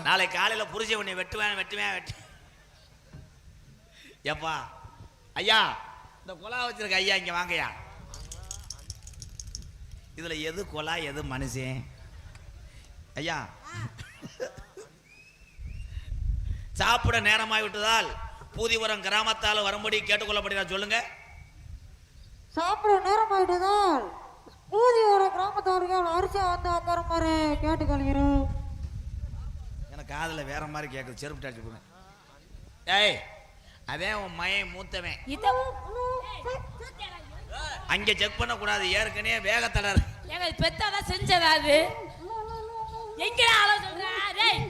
நாளை காலையில புரிஞ்ச உன்னை வெட்டுவேன் எப்பா ஐயா இந்த கொலா வச்சிருக்க ஐயா இங்க வாங்கய்யா. இதுல எது கொலா எது மனுஷன் ஐயா? சாப்பிட நேரமாய் விட்டதால் பூதிபுரம் கிராமத்தால் வரும்படி கேட்டுக்கொள்ளப்படுகிறார். சொல்லுங்க. சாப்பிட நேரமாயிட்டதால் பூதிபுரம் கிராமத்தார்கள் அரிசி வந்து அமருமாறு கேட்டுக்கொள்கிறோம். எனக்கு காதுல வேற மாதிரி கேட்குது. செருப்பு டாச்சு போங்க. ஏய் அதே உன் மயன் மூத்தவன் அங்க செக் பண்ண கூடாது. ஏற்கனவே வேகத்தடர் பெத்தாதான் செஞ்சதா அது. எங்கடா ஆள சொல்றா? டேய்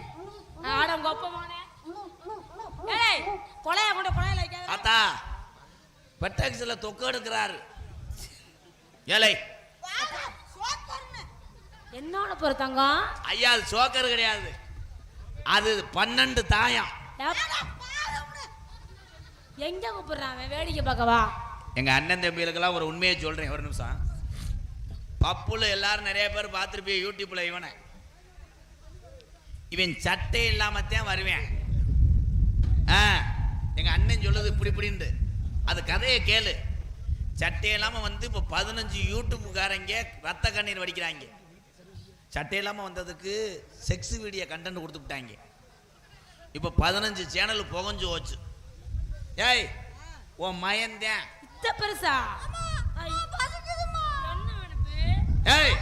ஆடம் கோப்பமானே. ஏய் கொலைய கொண்டு கொலையில வைக்காத. ஆத்தா பெட்டக்ஸ்ல தொக்கு எடுக்கறாரு. ஏலே சோக்கர்னு என்னோட பொறுத்தங்க ஐயா அது சோக்கர் கிடையாது. அது 12 தாயம். எங்க கூப்பிடுறாங்க வேடிக்கை பார்க்கவா? எங்க அண்ணன் தம்பிகளுக்கெல்லாம் ஒரு உண்மையை சொல்றேன். ஒரு நிமிஷம். பப்புல எல்லாரும் நிறைய பேர் பார்த்துருப்பீங்க யூடியூப்ல. இவன் சட்டை இல்லாமத்தான் வருவேன். எங்க அண்ணன் சொல்லுது இப்படி இப்படின்னு. அது கதையை கேளு. சட்டை இல்லாம வந்து இப்போ 15 யூடியூப்காரங்க ரத்த கண்ணீர் வடிக்கிறாங்க. சட்டை இல்லாம வந்ததுக்கு செக்ஸ் வீடியோ கண்டென்ட் கொடுத்து விட்டாங்க. இப்போ 15 சேனல் புகஞ்சு போச்சு. ஏய் உன் மயன்தான் இத்த பெருசா? ஏய்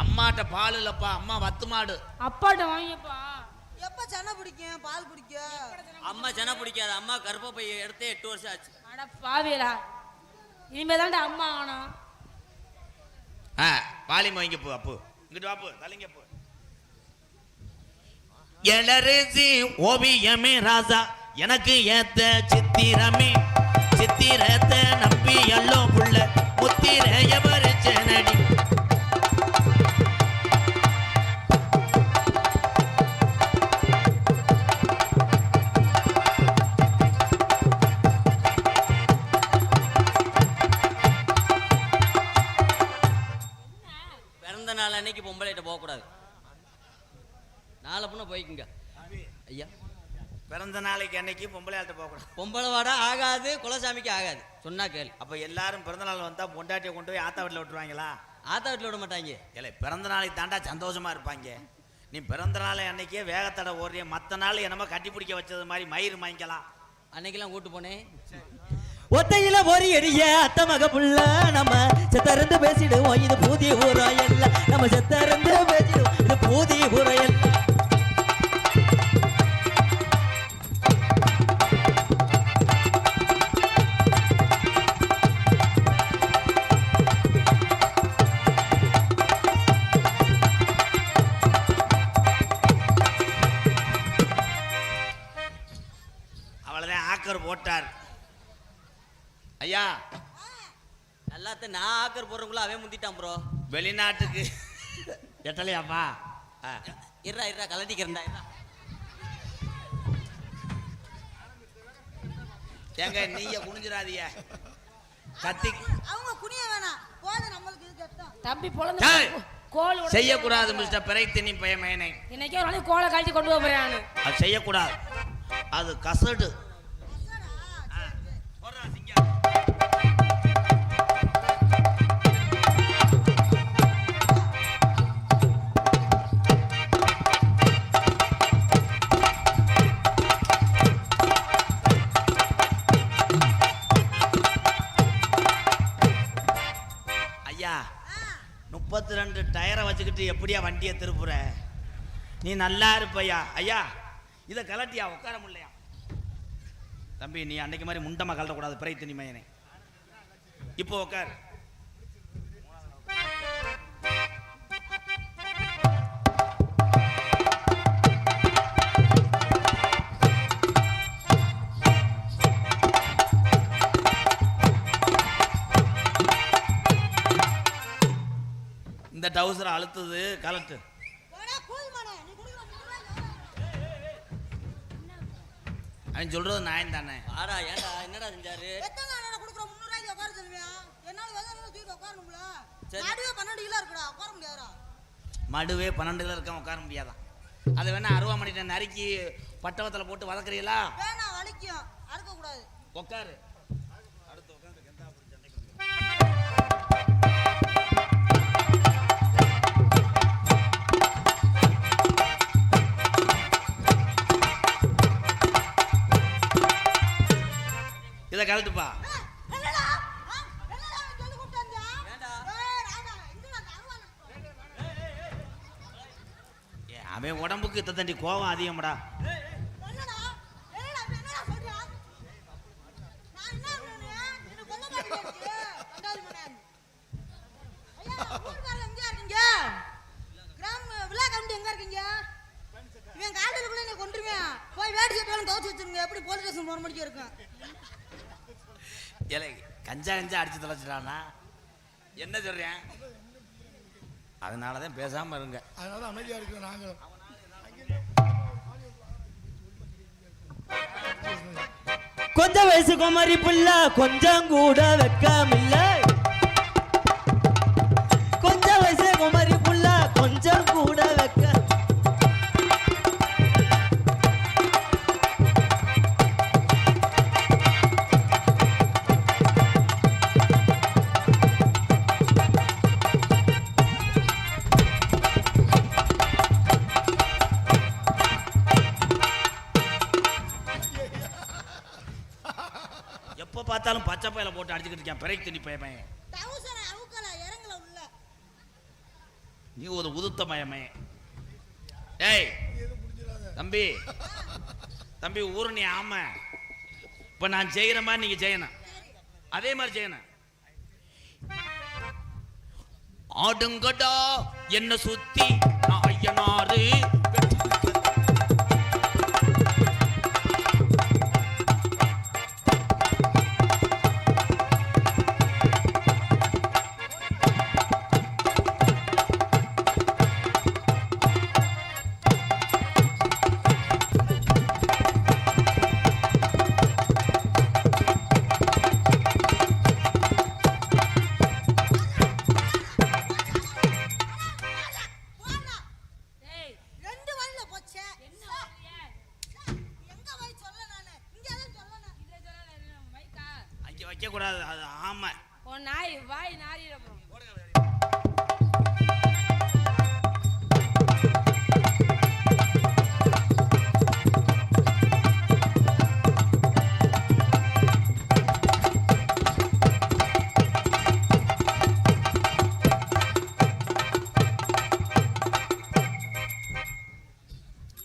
அம்மாட்ட பால் இல்லப்பா, அம்மா வத்து மாடு. அப்பாட்ட வாங்கிப்பா. எப்ப சென பிடிக்கும் பால் பிடிக்கும்? அம்மா சென பிடிக்காது. அம்மா கர்ப்பப்பை எடுத்து 8 வருஷம் ஆச்சு. அட பாவியலா, இனிமேதான்டா அம்மா ஆகணும். பாலிமா இங்க போ. அப்பு இங்கிட்டு வாப்பு தலைங்க போ. எலரசி ஓவியமே ராசா எனக்கு ஏத்த சித்திரமே சித்திரத்தை நம்பி எல்லோ புள்ள முத்திரைய பறிச்சனடி. பிறந்த நாள் அன்னைக்கு பொம்பளைகிட்ட போகக்கூடாது. நாளை பொண்ணு போய்க்குங்க ஐயா. பிறந்த நாளைக்கு அன்னைக்கு பொம்பளையாட்ட போகக்கூடாது. பொம்பளை வாடா ஆகாது, குலசாமிக்கு ஆகாது. சொன்னா கேள். அப்ப எல்லாரும் பிறந்த நாள் வந்தா பொண்டாட்டியை கொண்டு போய் ஆத்தா வீட்டில் விட்டுருவாங்களா? ஆத்தா வீட்டில் விட மாட்டாங்க. இல்லை பிறந்த நாளைக்கு தாண்டா சந்தோஷமா இருப்பாங்க. நீ பிறந்த நாளை அன்னைக்கே வேகத்தடை ஓடுறிய. மற்ற நாள் என்னமோ கட்டி பிடிக்க வச்சது மாதிரி மயிர் வாங்கிக்கலாம். அன்னைக்கெல்லாம் கூட்டு போனேன். ஒத்தையில ஒரு எரிய அத்த மக புள்ள நம்ம செத்தருந்து பேசிடுவோம். இது பூதி ஊரம் எல்லாம் நம்ம செத்தருந்து பேசிடுவோம். இது பூதி ஊரம் எல்லாம். அவ்வளவுதான் ஆக்கர் போட்டார். ஐயா எல்லாத்தையும் நான் ஆக்கர் போடுறவங்கள அவன் முந்திட்டான் ப்ரோ. வெளிநாட்டுக்கு எட்டலையாப்பா? இருறா கலட்டிக்கிறேன்டா. ஏங்க நீங்க குனிஞ்சிராதிய கத்தி. அவங்க குனிய வேணாம் போது நம்மளுக்கு இது கட்டம். தம்பி பொளந்து கோல் செய்யக்கூடாது மிஸ்டர் பிரைத்தினி பயமேனே. இன்னைக்கே ஒரு நாளைக்கு கோலை கழட்டி கொண்டு போறேன். அது செய்யக்கூடாது. அது கசடு. ஐயா 32 டயரை வச்சுக்கிட்டு எப்படியா வண்டியை திருப்புற? நீ நல்லா இருப்பையா? ஐயா இதை கலட்டியா உட்கார முடியலையா? தம்பி நீ அன்னைக்கு மாதிரி முண்டமா கலட்டக்கூடாது. பிரைத்தினி மயனே இப்போ உட்கார். இந்த டவுசரை அழுத்துது கலட்டு. அவன் சொல்றது நியாயம் தானே? ஆடா ஏன்டா என்னடா செஞ்சாரு? எத்தனை நாளா குடுக்குற 300 ரூபாய்க்கு உட்கார சொல்லுவியா? என்னால வேதனை தூக்கி உட்காரணும்ல. மாடுவே 12 கிலோ இருக்குடா, உட்கார முடியாதா? மடுவே 12 கிலோ இருக்க உட்கார முடியாதான். அதை வேணா அருவாமணிட்ட நறுக்கி பட்டவத்தில் போட்டு வதக்குறீங்களா? வேணாம், வலிக்கும், அறுக்க கூடாது. உட்காரு. இதை கழட்டுப்பா. என்னடா? என்னடா சொல்லி கூப்பிட்டாங்க? ஏண்டா? ராமா, இங்கடா அருவான. அவன் உடம்புக்கு தண்டி கோவம் அதிகம்டா. என்னடா? என்னடா சொல்றியா? நான் என்ன பண்ணேன்? என்ன கொல்ல மாட்டீங்க? ரெண்டாவது மணி. ஐயா, ஊர்காரங்க எங்க இருக்கீங்க? கிராம விழா கமிட்டி எங்க இருக்கீங்க? இவன் காலையில என்ன கொன்றுவேன். போய் வேடி சட்டெல்லாம் துவச்சு வச்சிருங்க. எப்படி போலீஸ் ஸ்டேஷன் போற முடிக்க இருக்கும். ஏலே கஞ்சா அடிச்சு தொலைச்சிட்டானா என்ன சொல்றேன்? அதனாலதான் பேசாம இருங்க. அதனால அமைதியா இருக்கிறோம் நாங்க. கொஞ்ச வயசு குமரி புள்ள கொஞ்சம் கூட வெக்கமில்ல. கொஞ்ச வயசு குமரி புள்ள கொஞ்சம் கூட வெக்க. எப்ப பார்த்தாலும் பச்சை பையில போட்டு அடிச்சுக்கிட்டு இருக்கேன். பிறைக்கு தண்ணி பையன். டவுசரை அவுக்கல இறங்கல உள்ள. நீ ஒரு உதுத்த மயமே. டேய் தம்பி, தம்பி ஊரு நீ ஆம. இப்ப நான் செய்யற மாதிரி நீங்க செய்யணும். அதே மாதிரி செய்யணும். ஆடுங்கடா என்ன சுத்தி நான் ஐயனாரு. டேய் ரெண்டு வழியில போச்சே. என்ன சொல்றிய? எங்க போய் சொல்ல நானு? இங்க எதுவும் சொல்லணும். இதை சொல்ல மைக்கா அங்க வைக்க கூடாது. அது ஆமா. உன் நாய் வாய் நாரிட போறோம்.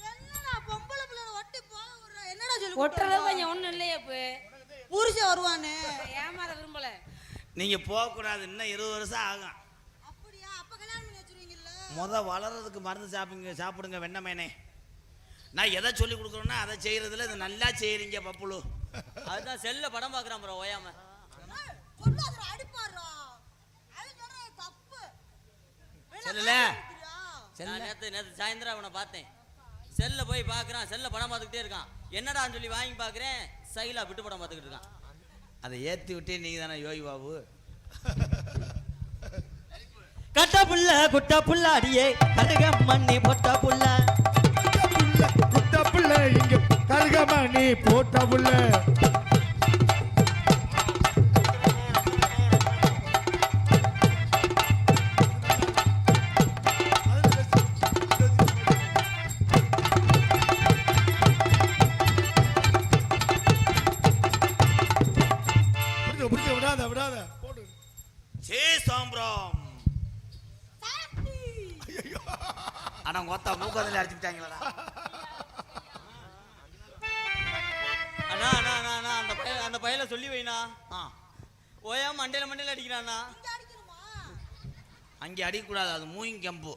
என்னடா பொம்பளை பிள்ளைய ஒட்டி போக விடுற? என்னடா சொல்லி ஒட்டுறது கொஞ்சம் ஒண்ணும் இல்லையே இப்ப. புருஷன் வருவானே. ஏமாற விரும்பல. நீங்க போக கூடாது. இன்னும் 20 வருஷம் ஆகும். அப்படியா? அப்ப கல்யாணம் பண்ணி வச்சிருவீங்கல்ல? வளர்றதுக்கு மருந்து சாப்பிடுங்க வெண்ணமேனே. நான் எதை சொல்லி கொடுக்குறேன்னா அதை செய்யறதுல இது நல்லா செய்யறீங்க பப்புளு. அதுதான் செல்ல படம் பார்க்குறான் ப்ரோ ஓயாம. ஏய், சொல்லாதடா, அடிப்பாருடா. அது சொல்றது தப்பு. வேணா செல்லுல. காசு நான் நேத்து சாயந்தரம் அவனை பார்த்தேன். செல்ல போய் பார்க்குறான், செல்ல படம் பார்த்துக்கிட்டே இருக்கான். என்னடான்னு சொல்லி வாங்கி பார்க்குறேன், சைலா விட்டு படம் பார்த்துக்கிட்டு இருக்கான். அதை ஏற்றி விட்டே நீங்க தானே யோகி பாபு. கட்ட புள்ள குட்ட புள்ள அடியே கருக மண்ணி பொட்ட புள்ள. குட்ட புள்ள இங்க கருகமணி போட்ட புள்ள. விடாத விடாத போடு. சே சாம்பிராம். சாப்பிட்டு. ஆனா கொத்தா மூக்கத்தில் அடிச்சுட்டாங்களா? அண்ணா அண்ணா அண்ணா அண்ணா, அந்த பையல சொல்லி வைண்ணா. ஓயாம மண்டையில அடிக்கிறாண்ணா. இங்க அடிக்கணுமா? அங்கே அடிக்கக்கூடாது. அது மூயிங் கம்பு.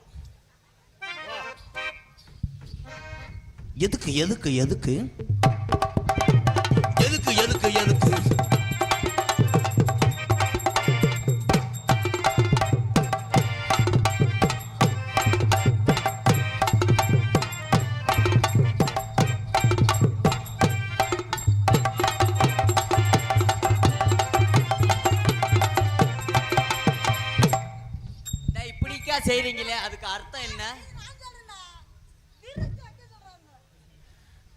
எதுக்கு எதுக்கு எதுக்கு எதுக்கு எதுக்கு எதுக்கு இப்படிக்கா செய்றீங்களே, அதுக்கு அர்த்தம் என்ன? நான் சொல்றேன்டா. விருத்த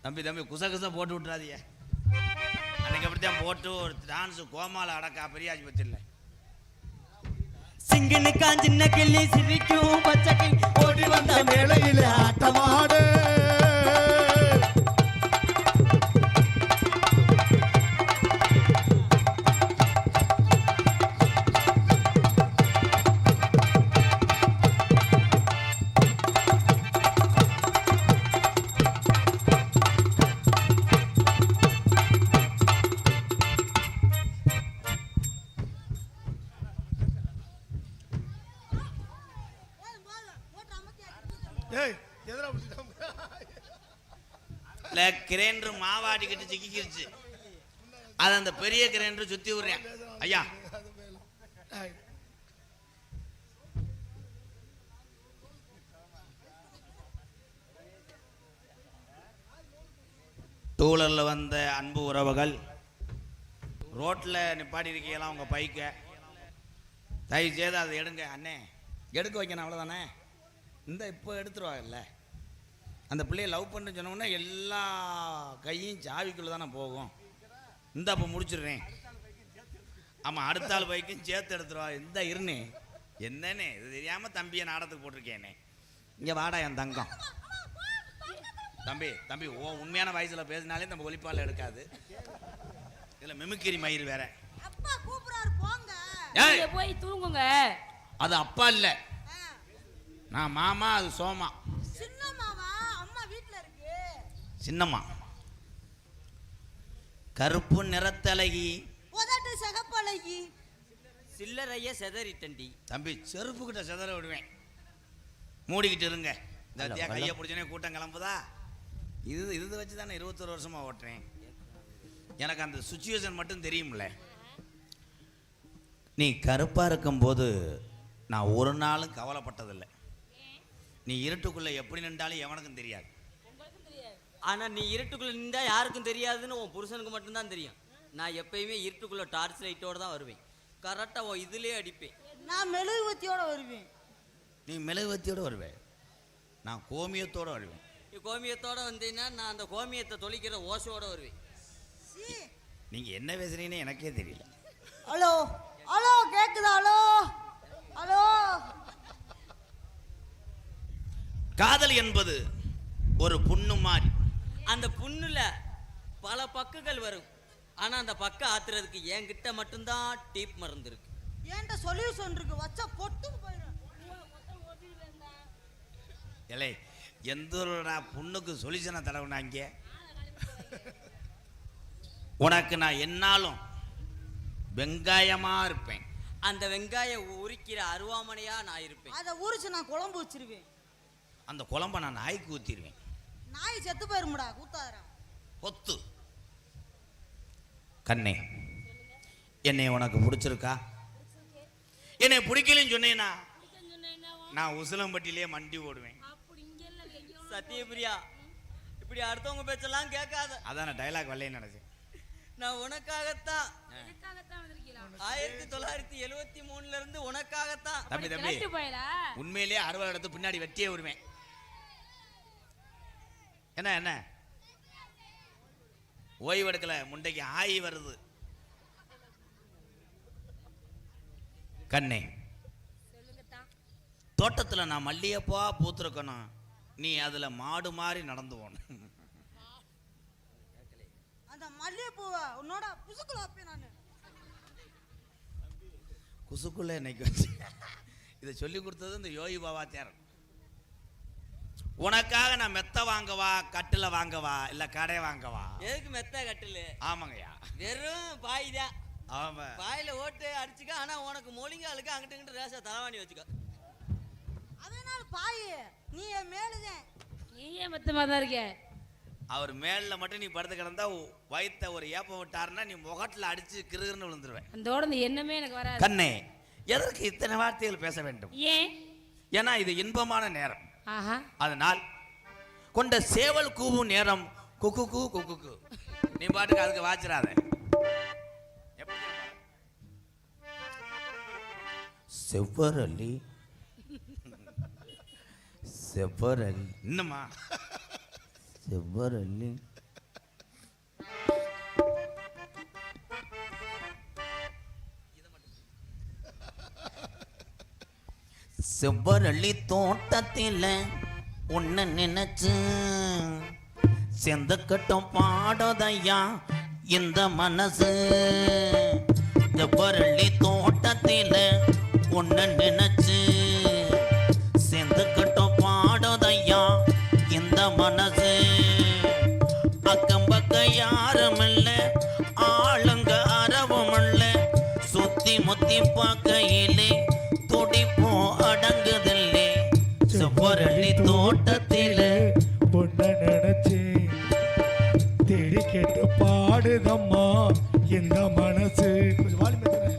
தம்பி தம்பி குச போட்டு விட்டுறாதீங்க. அன்னைக்கு அப்படித்தான் போட்டு ஒரு டான்ஸ் கோமால அடக்கா பெரிய ஆஸ்பத்திரியில். சிங்கினு காஞ்சின்ன கிள்ளி சிரிக்கும் பச்சை கிளி ஓடி வந்த மேலையில ஆட்டமாடு ஏய் எதிரா இல்லை கிரைண்டர் மாவாட்டிக்கிட்டு சிக்கிக்கிருச்சு. அது அந்த பெரிய கிரைண்டர் சுற்றி விடுறேன். ஐயா டூலரில் வந்த அன்பு உறவுகள் ரோட்டில் நிப்பாட்டி இருக்கீங்களா உங்கள் பைக்கை தயவு செய்து அதை எடுங்க. அண்ணே எடுக்க வைக்கணும் அவ்வளோதானே. இந்த இப்போ எடுத்துருவாங்கல்ல அந்த பிள்ளைய லவ் பண்ணு சொன்னோம்னா எல்லா கையும் சாவிக்குள்ளே தானே போகும். இந்த அப்போ முடிச்சிடுறேன். ஆமாம் அடுத்த ஆள் பைக்கும் சேர்த்து எடுத்துருவா. இந்த இருனே என்னண்ணே இது தெரியாமல் தம்பியை நாடத்துக்கு போட்டிருக்கேனே. இங்கே வாடா என் தங்கம். தம்பி தம்பி ஓ உண்மையான வயசில் பேசினாலே நம்ம ஒலிப்பால் எடுக்காது. இதில் மிமிக்கிரி மயிர் வேற. அப்பா கூப்பிடுறாரு போங்க. நீங்க போய் தூங்குங்க. அது அப்பா இல்லை, நான் மாமா. அது சோமா. சின்னம்மாவா? அம்மா வீட்ல இருக்கு. சின்னம்மா கருப்பு நிறத்தழகி உதட்டு சகப்பழகி சில்லறைய செதறிட்டண்டி. தம்பி செருப்பு கிட்ட செதற விடுவேன். மூடிக்கிட்டு இருங்க. இந்த கையை பிடிச்சனே கூட்டம் கிளம்புதா. இது வச்சு தானே 21 வருஷமா ஓட்டுறேன். எனக்கு அந்த சுச்சுவேஷன் மட்டும் தெரியும்ல. நீ கருப்பா இருக்கும்போது நான் ஒரு நாளும் கவலைப்பட்டதில்லை. நீ இருட்டுக்குள்ள எப்படி நின்றாலும் எவனுக்கும் தெரியாது. ஆனா நீ இருட்டுக்குள்ள நின்றா யாருக்கும் தெரியாதுன்னு உன் புருஷனுக்கு மட்டும்தான் தெரியும். நான் எப்பயுமே இருட்டுக்குள்ள டார்ச் லைட்டோட தான் வருவேன். கரெக்டா இதுலயே அடிப்பேன். நான் மெழுகுவத்தியோட வருவேன். நீ மெழுகுவத்தியோட வருவேன், நான் கோமியத்தோட வருவேன். நீ கோமியத்தோட வந்தீங்கன்னா நான் அந்த கோமியத்தை தொலைக்கிற ஓசையோட வருவேன். நீங்க என்ன பேசுறீங்கன்னு எனக்கே தெரியல. ஹலோ ஹலோ கேக்குதா? Hello hello. காதல் என்பது ஒரு புண்ணு மாதிரி. அந்த புண்ணுல பல பக்குகள் வரும். ஆனா அந்த பக்க ஆத்துறதுக்கு என்கிட்ட மட்டும்தான் டீப் மருந்து இருக்கு. ஏன்ட்ட சொல்யூஷன் இருக்கு. வச்சா பொட்டு போயிடும். இல்லை எந்த புண்ணுக்கு சொல்யூஷனை தடவுனாங்க. உனக்கு நான் என்னாலும் வெங்காயமா இருப்பேன். அந்த வெங்காயம் உரிக்கிற அருவாமனையா நான் இருப்பேன். அதை உரிச்சு நான் குழம்பு வச்சிருவேன். அந்த குழம்ப நான் நாய்க்கு ஊத்திடுவேன். நாய் செத்து போயிருமுடா கூத்தாரா. பொத்து கண்ணே, என்னை உனக்கு பிடிச்சிருக்கா? என்னை பிடிக்கலன்னு சொன்னேன்னா நான் உசிலம்பட்டியிலே மண்டி ஓடுவேன். சத்தியபிரியா, இப்படி அடுத்தவங்க பேச்செல்லாம் கேட்காத. அதான் நான் டைலாக் வரலன்னு நினைச்சேன். நான் உனக்காகத்தான் 1973 இருந்து உனக்காகத்தான். தம்பி தம்பி உண்மையிலேயே அறுவடை எடுத்து பின்னாடி வெட்டியே வருவேன். என்ன என்ன ஓய்வு எடுக்கல, முண்டைக்கு ஆயி வருது. கண்ணே, தோட்டத்துல நான் மல்லிகைப்பூவா பூத்திருக்கணும், நீ அதுல மாடு மாதிரி நடந்து போன. அந்த மல்லிகைப்பூவை உன்னோட புசுக்குள்ள வைப்பேன் நானு. குசுக்குள்ள இன்னைக்கு வச்சு இதை சொல்லி கொடுத்தது இந்த யோகி பாபா தேரன். உனக்காக நான் மெத்த வாங்கவா, கட்டில வாங்கவா, இல்ல கடை வாங்கவா? எதுக்கு மெத்த கட்டில? ஆமாங்கய்யா, வெறும் பாய் தான். ஆமா, பாயில ஓட்டு அடிச்சுக்க. ஆனா உனக்கு மொழிங்காலுக்கு அங்கிட்டு இங்கிட்டு ரேசா தலைவாணி வச்சுக்க. அதனால பாய் நீ என் மேலுதான். நீயே மெத்தமா தான் இருக்க. அவர் மேல மட்டும் நீ படுத்து கிடந்தா வயித்த ஒரு ஏப்பம் விட்டாருன்னா நீ முகத்துல அடிச்சு கிருகிருன்னு விழுந்துருவேன். அதோட இந்த எண்ணமே எனக்கு வராது. கண்ணே, எதற்கு இத்தனை வார்த்தைகள் பேச வேண்டும்? ஏன்? ஏன்னா இது இன்பமான நேரம். ஆஹா. அதனால் கொண்ட சேவல் கூவும் நேரம் குக்கு கூ குக்கு. நீ பாட்டுக்கு அதுக்கு வாச்சிடாத. செவ்வரளி செவ்வரளி இன்னுமா செவ்வரளி செவ்வரளி தோட்டத்தில் உன்னை நினைச்சு செந்தக்கட்டம் பாடதையா இந்த மனசு. செவ்வரளி தோட்டத்தில் உன்னை நினைச்சு செந்தக்கட்டம் பாடதையா இந்த மனசு. அக்கம் பக்கம் யாரும் இல்ல, ஆளுங்க அறவும் இல்ல, சுத்தி முத்தி பார்க்கையிலே துடிப்போ அடங்குதில்லை. செவ்வரளி தோட்டத்தில பொண்ண நினைச்சு தேடி கேட்டு பாடுதம்மா இந்த மனசு. கொஞ்சம் வாலி மேத்துறேன்.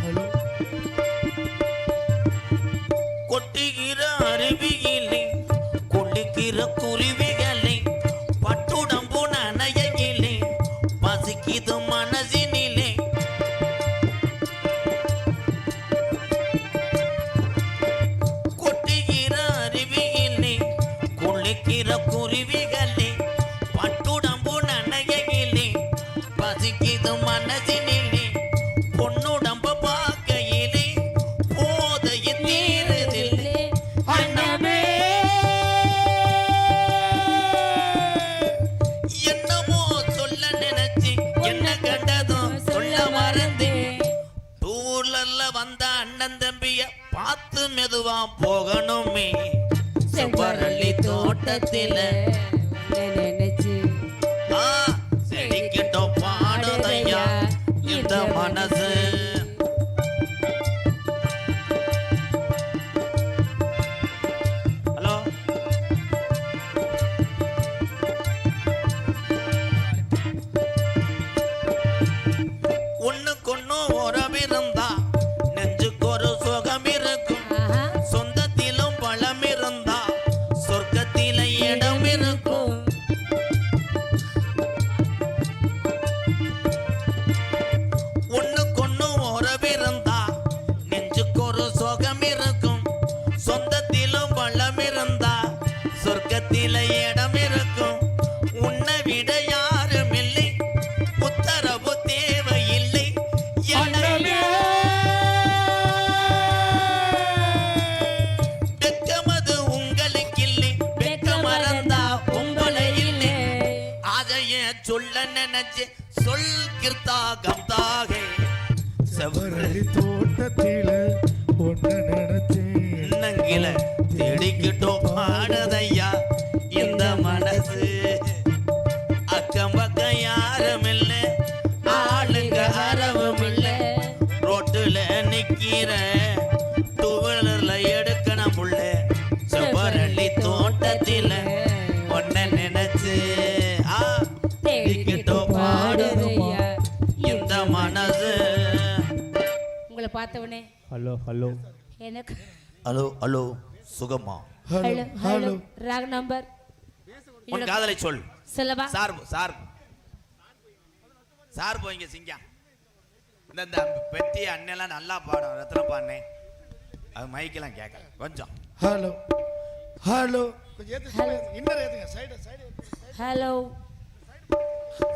ஹலோ. கொட்டுகிற அருவியிலே குளிக்கிற குருவிகளை பட்டுடம்பு நனையிலே பசிக்குது மனசினிலே. கொட்டுகிற அருவியிலே குளிக்கிற குருவிகளை பட்டுடம்பு நனையிலே பசிக்குது மனசினிலே. பொன்னுடம்பு பார்க்கையிலே போதைய தீருதில்லை அண்ணமே. என்னமோ சொல்ல நினைச்சு என்ன கண்டதும் சொல்ல மறந்தேன். டூர்ல வந்த அண்ணன் தம்பிய பார்த்து மெதுவா போகணுமே. செவ்வரளி தோட்டத்தில நினைச்சு ஆ, செடிக்கிட்டோம் பாடுதையா இந்த மனசு. ஹலோ. ஒண்ணுக்கொன்னு உறவிருந்தா நெஞ்சுக்கு ஒரு சுகம் இருக்கும். ஆஹா. சொந்தத்திலும் பழம் இருந்தா சொர்க்கத்தில இடம் இருக்கும். ஒண்ணுக்கொன்னு உறவிருந்தா நெஞ்சுக்கு ஒரு சுகம் இருக்கும். சொந்தத்திலும் பழம் இருந்தா சொர்க்கத்தில இடம் இருக்கும். உன்னை விட யாரும் இல்லை, உத்தரவு தேவையில்லை எனவே வெட்கமது உங்களுக்கில்லை, வெட்க மறந்தா உங்களை இல்லை. அதைய சொல்ல நினைச்சு சொல் கிர்த்தா கம்தாகே. செவ்வரளி தோட்டத்தில பொண்ண நினைச்சு நங்கில தேடிக்கிட்டோம் பாடுதையா இந்த மனசு. அக்கம் பக்கம் யாரும் இல்ல, ஆளுங்க அறவும் இல்ல, ரோட்டுல நிக்கிற டூவீலர்ல எடுக்கணும் புள்ள. செவ்வரளி தோட்டத்தில ஒன்ன நினைச்சு ஆ, தேடிக்கிட்டோம் பாடுதையா இந்த மனசு. உங்களை பார்த்தவனே ஹலோ ஹலோ எனக்கு ஹலோ ஹலோ சுகமா hello hello hello hello. Wrong number உன் காதலை சொல். சொல்லவா? சார்பு சார்பு சார்பு இங்க சிங்கம். இந்த பெட்டி அண்ணெல்லாம் நல்லா பாடும், ரத்ன பாண்ணே. அது மைக்கெல்லாம் கேட்கல கொஞ்சம். Hello hello. கொஞ்சம் ஏத்து இன்னர் ஏத்துங்க. சைடு ஹலோ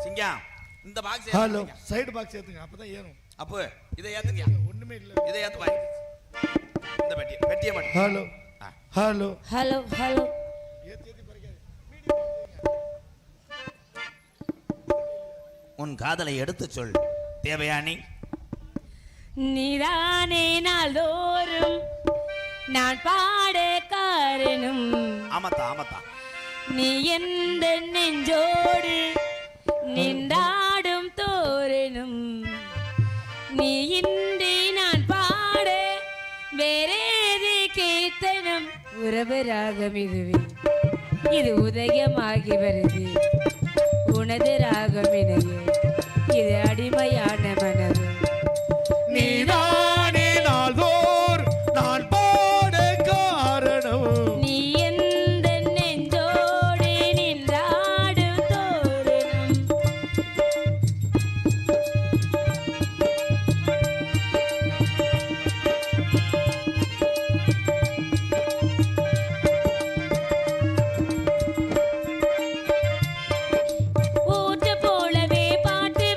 சிங்கம் இந்த பாக்ஸ் ஹலோ. சைடு பாக்ஸ் ஏத்துங்க, அப்பதான் ஏறும். அப்போ இதை ஏத்துங்க, ஒண்ணுமே இல்ல. இதை ஏத்து பாய். இந்த பெட்டியை மட்டும். Hello hello. ஹலோ ஹலோ ஏத்தி ஏத்தி பறிக்காத. உன் காதலை எடுத்து சொல் தேவயானி. நீதானே நாள்தோறும் நான் பாட காரணம். ஆமத்தா ஆமத்தா. நீ எந்த நெஞ்சோடு நின்றாடும் தோரணம். நீ இன்றி நான் பாட வேறேது கீர்த்தனம். உறவு ராகம் இதுவே, இது உதயமாகி வருது. உனது ராகம் இணைய, இது அடிமையான மனது. நீதானே நாள்தோர் நான் பாட காரணம். நீ எந்த நெஞ்சோடு நின்றாடும் தோரணம். ஊற்று போலவே பாட்டு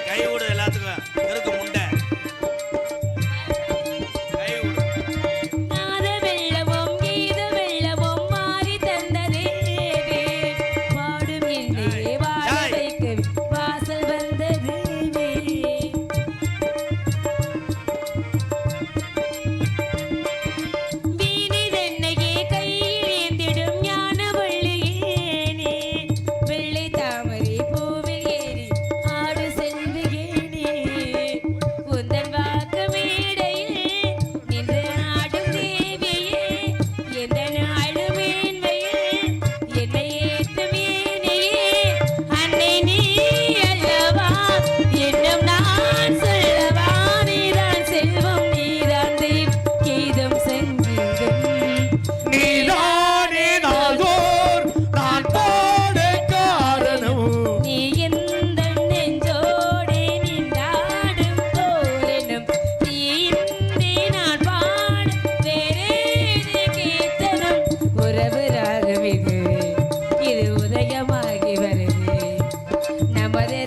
கை விடு எல்லாத்துக்கும் இருக்கு முண்டை கை விடு நாத வெள்ளவும் கீத வெள்ளவும் மாறி தந்ததே வாடும் என்னையே வாழ வைக்க வாசல் வந்ததே வீணை தென்னையே கையில் ஏந்திடும் ஞான வள்ளியேனே வெள்ளை தாமரை பூவில் ஏறி ஆடு செல்வியேனே உந்தன் வாக்கு மேடையில் நின்று ஆடும் தேவியே எந்த நாளும் மேன்மையில் என்னை ஏற்றும் ஏனையே அன்னை நீ அல்லவா என்னும் நான் சொல்லவா நீதான் செல்வம் நீதான் தெய்வம் கீதம் சங்கீதம் நீதானே நாள்தோர் நான் பாட காரணம் நீ எந்த நெஞ்சோடே நின்றாடும் போலெனும் நீ இன்றி நான் பாட வேறேது கீர்த்தனம் உறவு ராகம் இது உதயமாகி வருது நமது